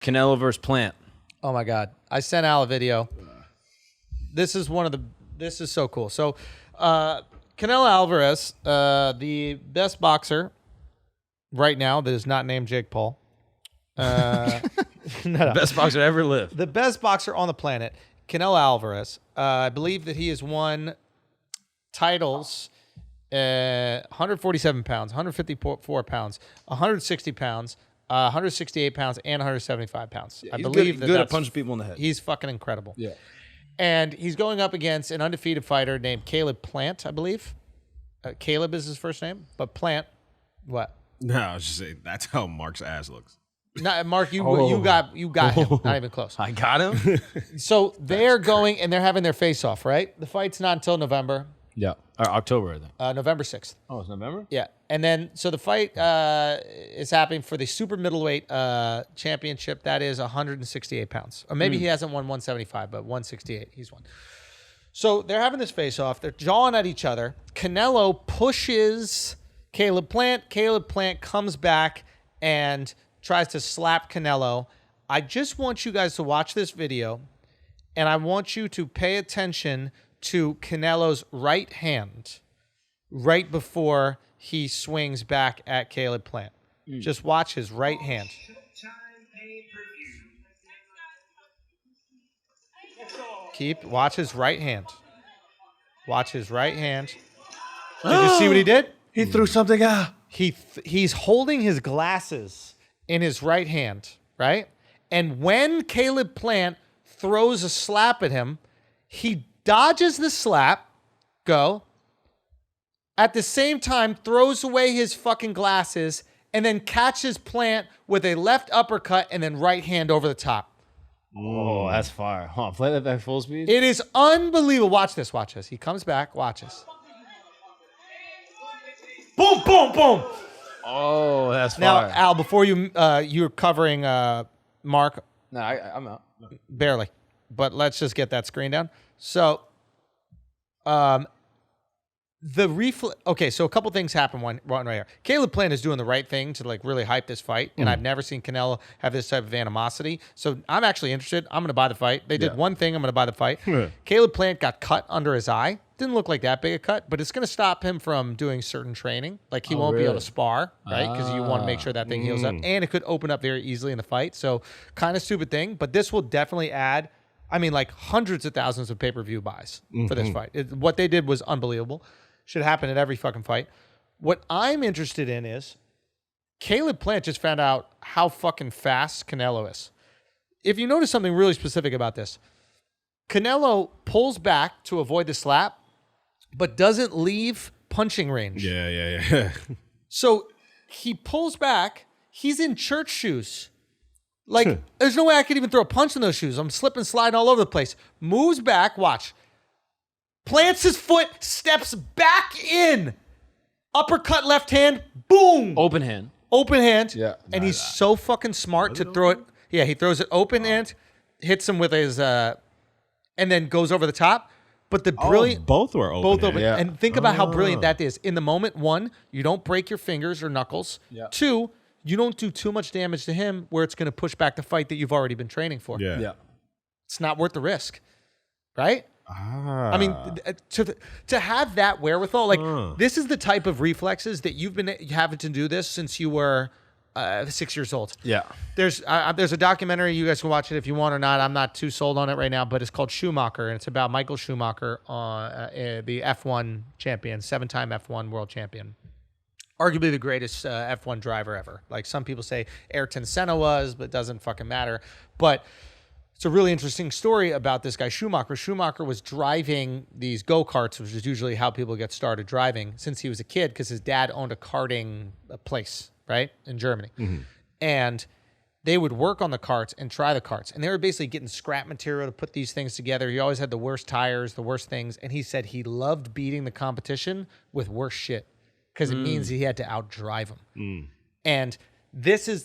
Canelo versus Plant. Oh my God. I sent Al a video. This is so cool. So, Canelo Alvarez, the best boxer right now that is not named Jake Paul. No. Best boxer to ever live. The best boxer on the planet, Canelo Alvarez. I believe that he has won titles 147 pounds, 154 pounds, 160 pounds, 168 pounds, and 175 pounds. Yeah, I he's believe good at punching people in the head. He's fucking incredible. Yeah. And he's going up against an undefeated fighter named Caleb Plant, I believe. Caleb is his first name, but Plant, what? No, I was just saying that's how Mark's ass looks. Not, Mark, you got him. Not even close. I got him. So they're going and they're having their face off, right? The fight's not until November. Yeah. Or October, I think. November 6th. Oh, it's November? Yeah. And then, so the fight is happening for the super middleweight championship. That is 168 pounds. Or maybe he hasn't won 175, but 168, he's won. So they're having this face-off. They're jawing at each other. Canelo pushes Caleb Plant. Caleb Plant comes back and tries to slap Canelo. I just want you guys to watch this video, and I want you to pay attention to Canelo's right hand right before he swings back at Caleb Plant. Just watch his right hand. Watch his right hand. Watch his right hand. Did you see what he did? He threw something out. He's holding his glasses in his right hand, right? And when Caleb Plant throws a slap at him, he dodges the slap, at the same time throws away his fucking glasses, and then catches Plant with a left uppercut and then right hand over the top. Oh, that's fire. Hold on, play that back full speed. It is unbelievable. Watch this. Watch this. He comes back. Watch this. Boom, boom, boom. Oh, that's Now, fire. Al, before you're covering Mark. No, I'm out. Barely. But let's just get that screen down. So, okay, so a couple things happen one right here. Caleb Plant is doing the right thing to like really hype this fight, and I've never seen Canelo have this type of animosity. So I'm actually interested. I'm going to buy the fight. They did one thing. I'm going to buy the fight. Caleb Plant got cut under his eye. Didn't look like that big a cut, but it's going to stop him from doing certain training. Like he won't be able to spar, right? Because you want to make sure that thing heals up, and it could open up very easily in the fight. So kind of stupid thing, but this will definitely add, like hundreds of thousands of pay-per-view buys for this fight. What they did was unbelievable. Should happen at every fucking fight. What I'm interested in is Caleb Plant just found out how fucking fast Canelo is. If you notice something really specific about this, Canelo pulls back to avoid the slap, but doesn't leave punching range. Yeah. So he pulls back. He's in church shoes. Like, there's no way I could even throw a punch in those shoes. I'm slipping, sliding all over the place. Moves back. Watch. Plants his foot, steps back in. Uppercut left hand, boom. Open hand. Open hand. Yeah. And he's so fucking smart to throw it. Yeah, he throws it open hand, hits him with his, and then goes over the top. But the brilliant. Both were open. Both open. Yeah. And think about how brilliant that is. In the moment, one, you don't break your fingers or knuckles. Yeah. Two, you don't do too much damage to him where it's going to push back the fight that you've already been training for. Yeah. It's not worth the risk. Right? I mean, to have that wherewithal, like this is the type of reflexes that you've been having to do this since you were 6 years old. Yeah. There's a documentary, you guys can watch it if you want or not. I'm not too sold on it right now, but it's called Schumacher, and it's about Michael Schumacher, the F1 champion, 7-time F1 world champion. Arguably the greatest F1 driver ever. Like some people say Ayrton Senna was, but it doesn't fucking matter. But it's a really interesting story about this guy, Schumacher. Schumacher was driving these go-karts, which is usually how people get started driving, since he was a kid, because his dad owned a karting place, right, in Germany. And they would work on the carts and try the carts. And they were basically getting scrap material to put these things together. He always had the worst tires, the worst things. And he said he loved beating the competition with worse shit because it means he had to outdrive them. And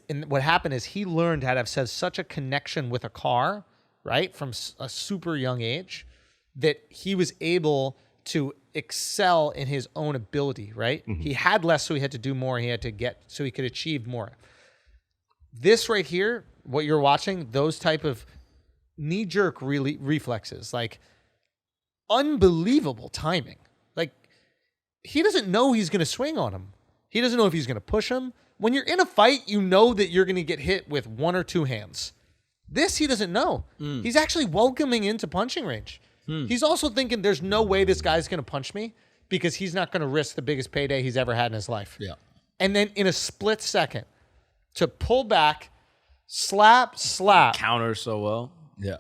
and what happened is he learned how to have such a connection with a car, right, from a super young age, that he was able to excel in his own ability, right? He had less, so he had to do more. He had to so he could achieve more. This right here, what you're watching, those type of knee-jerk reflexes, like unbelievable timing. Like he doesn't know he's going to swing on him. He doesn't know if he's going to push him. When you're in a fight, you know that you're going to get hit with one or two hands. This he doesn't know. He's actually welcoming into punching range. He's also thinking there's no way this guy's going to punch me because he's not going to risk the biggest payday he's ever had in his life. Yeah. And then in a split second to pull back, slap. Counter so well. Yeah.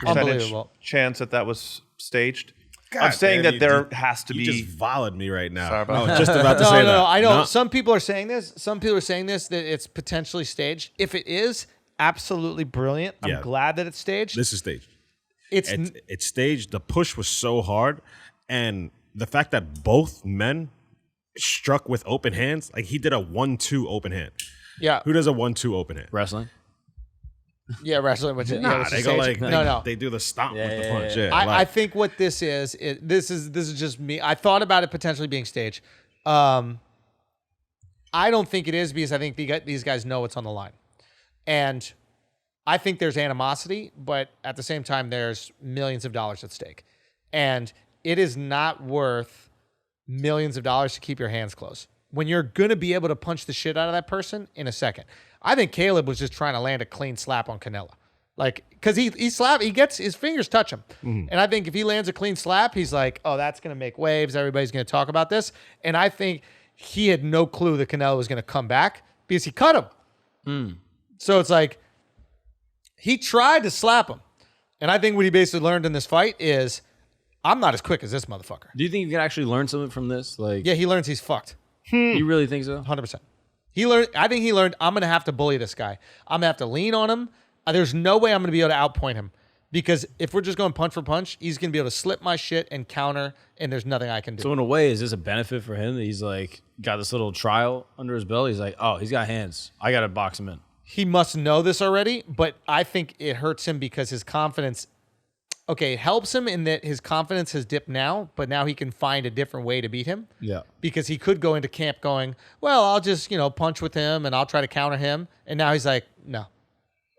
Unbelievable. Chance that was staged. God I'm saying damn, that there has to You be. just volleyed me right now. Sorry about I was just about to say that. No, I know. Some people are saying this. Some people are saying this, that it's potentially staged. If it is, absolutely brilliant. I'm Yeah. glad that it's staged. This is staged. It's It's staged. The push was so hard, and the fact that both men struck with open hands, like he did a 1-2 open hand. yeah, Who does a 1-2 open hand? Wrestling. yeah, wrestling. Which Nah, they go like no. they do the stomp with the yeah, punch. yeah. Yeah, I like, think what this is just me. I thought about it potentially being staged. I don't think it is because I think these guys know what's on the line, and I think there's animosity, but at the same time, there's millions of dollars at stake, and it is not worth millions of dollars to keep your hands closed when you're gonna be able to punch the shit out of that person in a second. I think Caleb was just trying to land a clean slap on Canelo. Like, because he gets his fingers touch him. And I think if he lands a clean slap, he's like, oh, that's going to make waves. Everybody's going to talk about this. And I think he had no clue that Canelo was going to come back because he cut him. So it's like, he tried to slap him. And I think what he basically learned in this fight is, I'm not as quick as this motherfucker. Do you think you can actually learn something from this? Like, Yeah, he learns he's fucked. you really think so? 100%. I think he learned, I'm going to have to bully this guy. I'm going to have to lean on him. There's no way I'm going to be able to outpoint him because if we're just going punch for punch, he's going to be able to slip my shit and counter, and there's nothing I can do. So in a way, is this a benefit for him that he's like got this little trial under his belt? He's like, oh, he's got hands. I got to box him in. He must know this already, but I think it hurts him because his confidence, it helps him in that his confidence has dipped now, but now he can find a different way to beat him. Yeah. Because he could go into camp going, well, I'll just, punch with him and I'll try to counter him. And now he's like, no,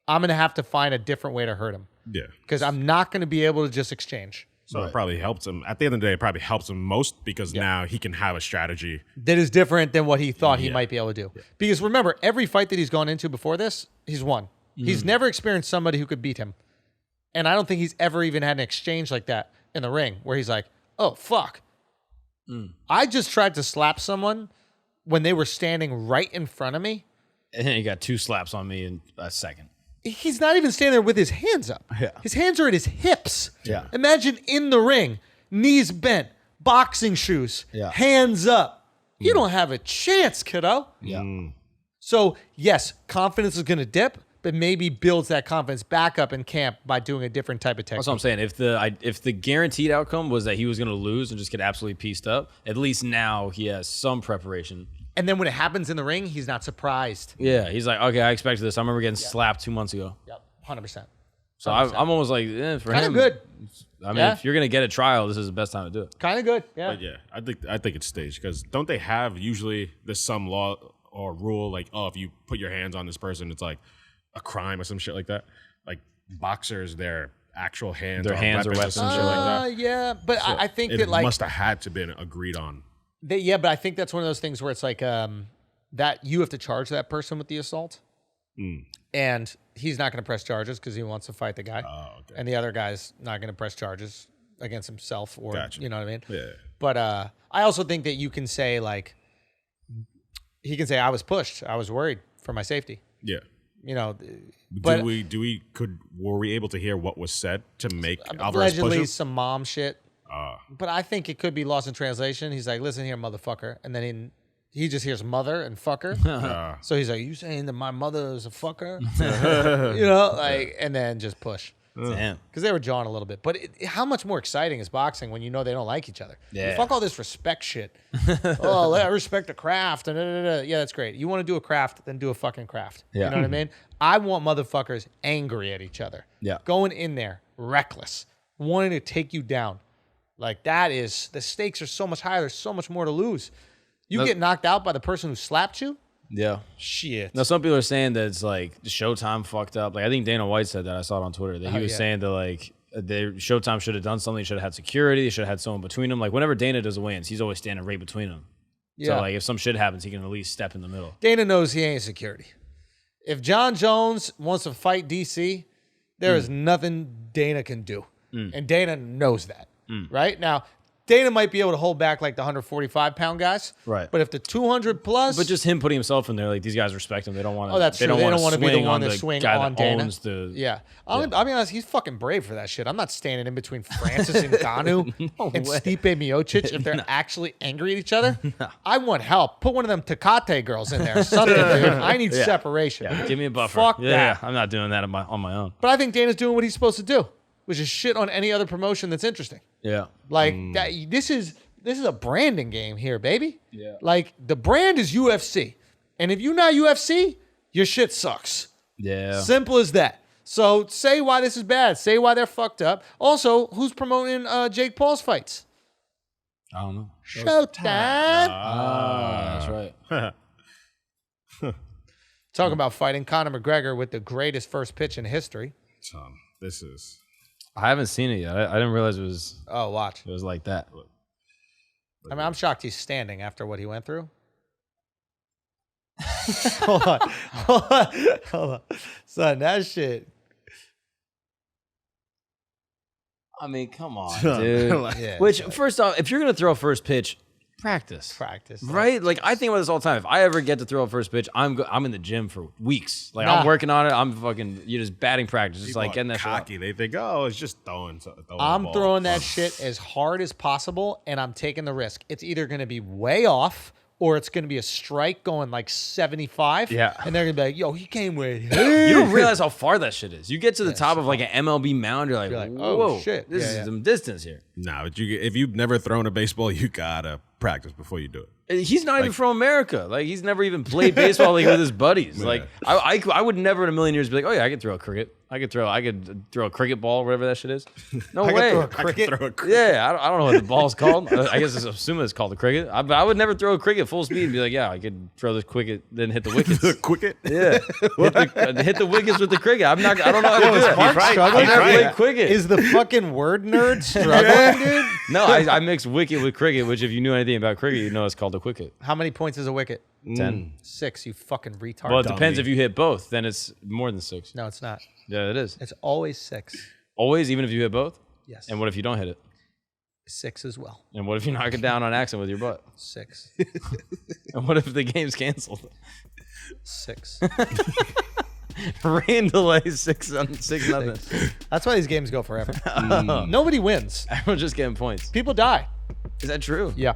I'm going to have to find a different way to hurt him yeah. because I'm not going to be able to just exchange. So it probably helps him. At the end of the day, it probably helps him most because now he can have a strategy. That is different than what he thought he might be able to do. Yeah. Because remember, every fight that he's gone into before this, he's won. He's never experienced somebody who could beat him. And I don't think he's ever even had an exchange like that in the ring where he's like, oh, fuck. I just tried to slap someone when they were standing right in front of me. And then he got 2 slaps on me in a second. He's not even standing there with his hands up. Yeah. His hands are at his hips. Yeah. Imagine in the ring, knees bent, boxing shoes, hands up. You don't have a chance, kiddo. Yeah. So, yes, confidence is going to dip, but maybe builds that confidence back up in camp by doing a different type of technique. That's what I'm saying. If the guaranteed outcome was that he was going to lose and just get absolutely pieced up, at least now he has some preparation. And then when it happens in the ring, he's not surprised. Yeah, he's like, okay, I expected this. I remember getting slapped 2 months ago. Yep, 100%. So I'm almost like, for Kind him, of good. I mean, if you're gonna get a trial, this is the best time to do it. Kind of good. Yeah. But yeah, I think it's staged because don't they have usually there's some law or rule like, oh, if you put your hands on this person, it's like a crime or some shit like that. Like boxers, their actual hands, Their hands are weapons. and shit like that. Yeah, but So I think it that like must have had to been agreed on. but I think that's one of those things where it's like that you have to charge that person with the assault, and he's not going to press charges because he wants to fight the guy, and the other guy's not going to press charges against himself or you know what I mean. Yeah. But I also think that you can say like he can say I was pushed, I was worried for my safety. Yeah. You know, but were we able to hear what was said to make Alvarez push allegedly him? some mom shit. But I think it could be lost in translation. He's like, listen here, motherfucker. And then he just hears mother and fucker. So he's like, you saying that my mother is a fucker? You know, like, and then just push. Damn. Because they were jawing a little bit. But how much more exciting is boxing when you know they don't like each other? Yeah. Fuck all this respect shit. Oh, I respect the craft. Yeah, that's great. You want to do a craft, then do a fucking craft. Yeah. You know what I mean? I want motherfuckers angry at each other. Yeah. Going in there, reckless, wanting to take you down. Like that is, the stakes are so much higher. There's so much more to lose. You get knocked out by the person who slapped you. Yeah. Shit. Now, some people are saying that it's like Showtime fucked up. Like, I think Dana White said that. I saw it on Twitter that he was saying that like Showtime should have done something. Should have had security. They should have had someone between them. Like, whenever Dana does wins, he's always standing right between them. Yeah. So like, if some shit happens, he can at least step in the middle. Dana knows he ain't security. If John Jones wants to fight DC, there is nothing Dana can do. And Dana knows that. Right? Now, Dana might be able to hold back like the 145-pound guys. Right. But if the 200 plus. But just him putting himself in there, like these guys respect him. They don't want to. Oh, that's true. They don't want to be the one to the swing guy on that Dana. owns the. Yeah. I'll be honest, he's fucking brave for that shit. I'm not standing in between Francis Ngannou and way. Stipe Miocic if they're actually angry at each other. I want help. Put one of them Tecate girls in there. Something, dude. I need separation. Yeah, give me a buffer. Fuck yeah, that. I'm not doing that on my own. But I think Dana's doing what he's supposed to do, which is shit on any other promotion that's interesting. Yeah. Like that, this is a branding game here, baby. Yeah. Like the brand is UFC. And if you're not UFC, your shit sucks. Yeah. Simple as that. So say why this is bad. Say why they're fucked up. Also, who's promoting Jake Paul's fights? I don't know. Showtime. That's right. Talking about fighting Conor McGregor with the greatest first pitch in history. This is. I haven't seen it yet. I didn't realize it was Watch. like that. I mean, I'm shocked he's standing after what he went through. Hold on. Son, that shit. I mean, come on, dude. Yeah, Which, first off, if you're gonna throw a first pitch, practice. Right? Like, I think about this all the time. If I ever get to throw a first pitch, I'm in the gym for weeks. Like, I'm working on it. I'm fucking, you're just batting practice. Just like getting that cocky. shot. They think, oh, it's just throwing I'm the ball. throwing that shit as hard as possible, and I'm taking the risk. It's either going to be way off, or it's going to be a strike going like 75. Yeah. And they're going to be like, yo, he came with You don't realize how far that shit is. You get to the top of like an MLB mound, you're like oh, whoa, shit. this is some distance here. Nah, but if you've never thrown a baseball, you gotta practice before you do it. He's not even from America. Like, he's never even played baseball like with his buddies. Yeah. Like, I would never in a million years be like, oh yeah, I could throw a cricket. I could throw a cricket ball, whatever that shit is. No way. Throw a cricket. Yeah, I don't know what the ball's called. I guess I assume it's called a cricket. But I would never throw a cricket full speed and be like, yeah, I could throw this cricket, then hit the wickets. The cricket? Yeah, hit the wickets with the cricket. I don't know how to do it. Mark struggling? I've never Right. played cricket. Is the fucking word nerd struggling, dude? No, I mix wicket with cricket, which if you knew anything about cricket, you know it's called a wicket. How many points is a wicket? 10. 6, you fucking retard. Well, it depends if you hit both. Then it's more than 6. No, it's not. Yeah, it is. It's always 6. Always, even if you hit both? Yes. And what if you don't hit it? 6 as well. And what if you knock it down on accident with your butt? 6. And what if the game's canceled? 6. Rain delay 6-0. That's why these games go forever. Nobody wins. Everyone's just getting points. People die. Is that true? Yeah.